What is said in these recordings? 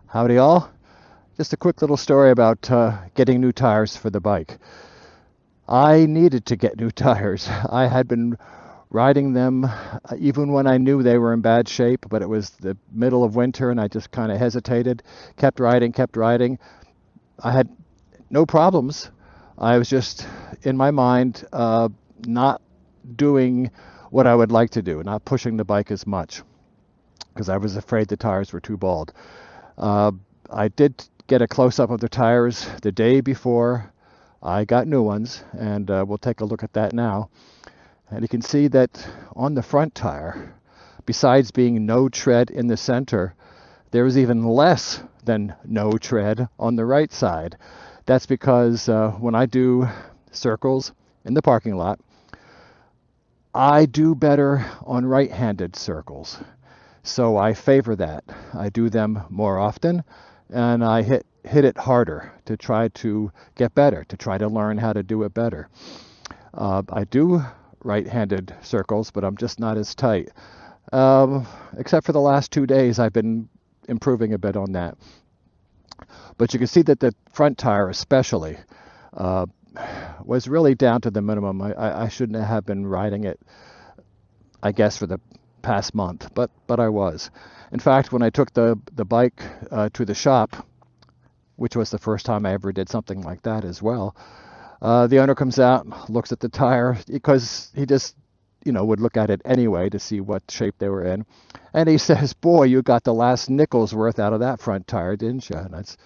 Howdy all. Just a quick little story about getting new tires for the bike. I needed to get new tires. I had been riding them even when I knew they were in bad shape, but it was the middle of winter and I just kind of hesitated, kept riding, kept riding. I had no problems. I was just in my mind not doing what I would like to do, not pushing the bike as much because I was afraid the tires were too bald. Uh, I did get a close-up of the tires the day before I got new ones, and we'll take a look at that now. And you can see that on the front tire, besides being no tread in the center, there was even less than no tread on the right side. That's because when I do circles in the parking lot, I do better on right-handed circles. So I favor that. I do them more often, and I hit it harder to try to get better, to try to learn how to do it better. I do right-handed circles, but I'm just not as tight. Except for the last 2 days, I've been improving a bit on that. But you can see that the front tire especially was really down to the minimum. I shouldn't have been riding it, I guess, for the past month, but I was. In fact, when I took the bike to the shop, which was the first time I ever did something like that as well, the owner comes out, looks at the tire, because he just, would look at it anyway to see what shape they were in. And he says, "Boy, you got the last nickel's worth out of that front tire, didn't you?" And that's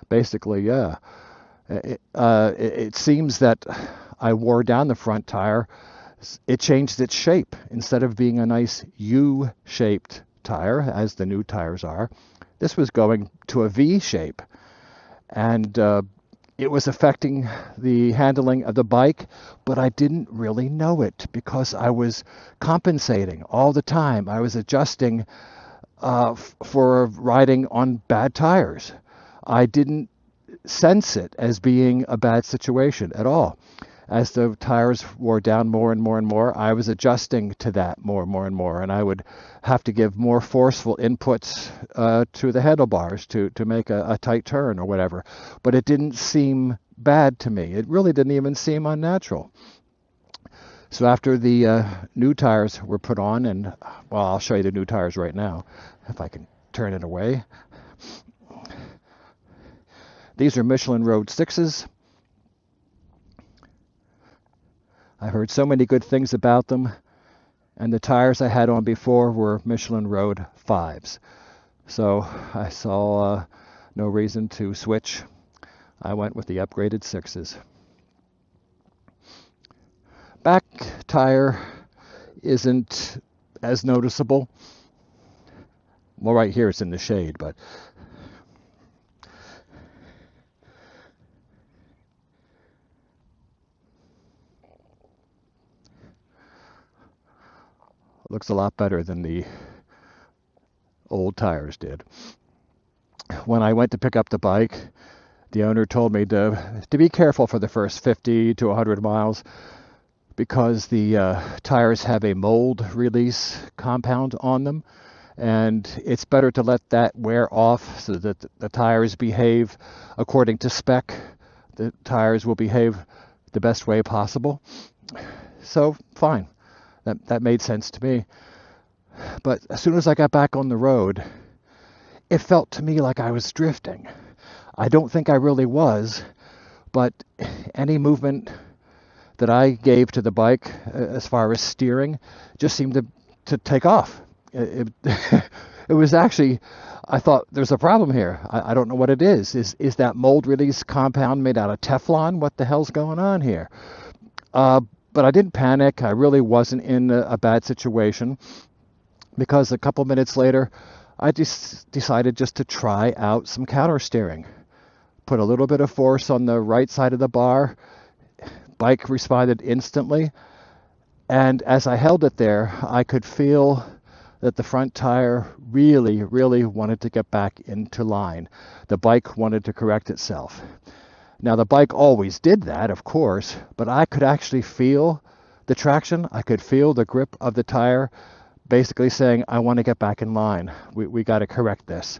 basically, yeah. It seems that I wore down the front tire. It changed its shape. Instead of being a nice U-shaped tire, as the new tires are, this was going to a V shape. And it was affecting the handling of the bike, but I didn't really know it because I was compensating all the time. I was adjusting for riding on bad tires. I didn't sense it as being a bad situation at all. As the tires wore down more and more and more, I was adjusting to that more and more and more, and I would have to give more forceful inputs to the handlebars to make a tight turn or whatever. But it didn't seem bad to me. It really didn't even seem unnatural. So after the new tires were put on, and well, I'll show you the new tires right now, if I can turn it away. These are Michelin Road 6s. I heard so many good things about them, and the tires I had on before were Michelin Road 5s. So I saw no reason to switch. I went with the upgraded 6s. Back tire isn't as noticeable. Well, right here it's in the shade, but looks a lot better than the old tires did. When I went to pick up the bike, the owner told me to be careful for the first 50 to 100 miles because the tires have a mold release compound on them, and it's better to let that wear off so that the tires behave according to spec. The tires will behave the best way possible. So, fine. That made sense to me. But as soon as I got back on the road, it felt to me like I was drifting. I don't think I really was, but any movement that I gave to the bike as far as steering just seemed to take off. It was actually, I thought, there's a problem here. I don't know what it is. Is that mold release compound made out of Teflon? What the hell's going on here? But I didn't panic. I really wasn't in a bad situation because a couple minutes later, I just decided just to try out some counter steering. Put a little bit of force on the right side of the bar. Bike responded instantly. And as I held it there, I could feel that the front tire really, really wanted to get back into line. The bike wanted to correct itself. Now, the bike always did that, of course, but I could actually feel the traction. I could feel the grip of the tire basically saying, I want to get back in line. We got to correct this.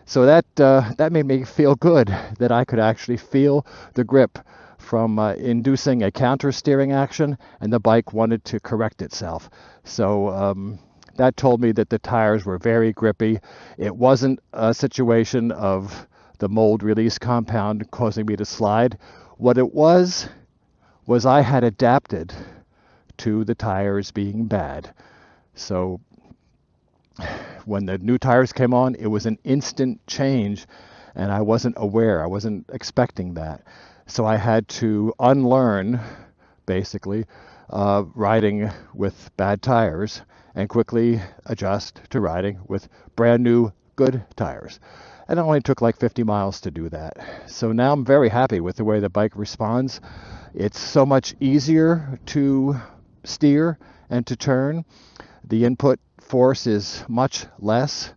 So that made me feel good that I could actually feel the grip from inducing a counter steering action, and the bike wanted to correct itself. So that told me that the tires were very grippy. It wasn't a situation of the mold release compound causing me to slide. What it was I had adapted to the tires being bad. So when the new tires came on, it was an instant change, and I wasn't aware. I wasn't expecting that. So I had to unlearn, basically, riding with bad tires and quickly adjust to riding with brand new good tires. And it only took like 50 miles to do that. So now I'm very happy with the way the bike responds. It's so much easier to steer and to turn. The input force is much less,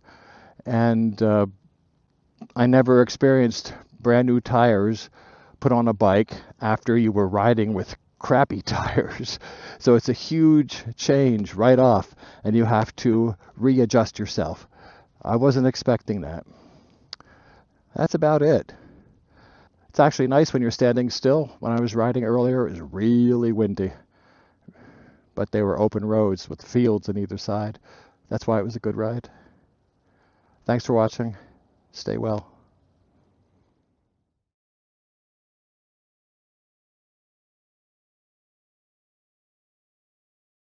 and I never experienced brand new tires put on a bike after you were riding with crappy tires. So it's a huge change right off, and you have to readjust yourself. I wasn't expecting that. That's about it. It's actually nice when you're standing still. When I was riding earlier, it was really windy, but they were open roads with fields on either side. That's why it was a good ride. Thanks for watching. Stay well.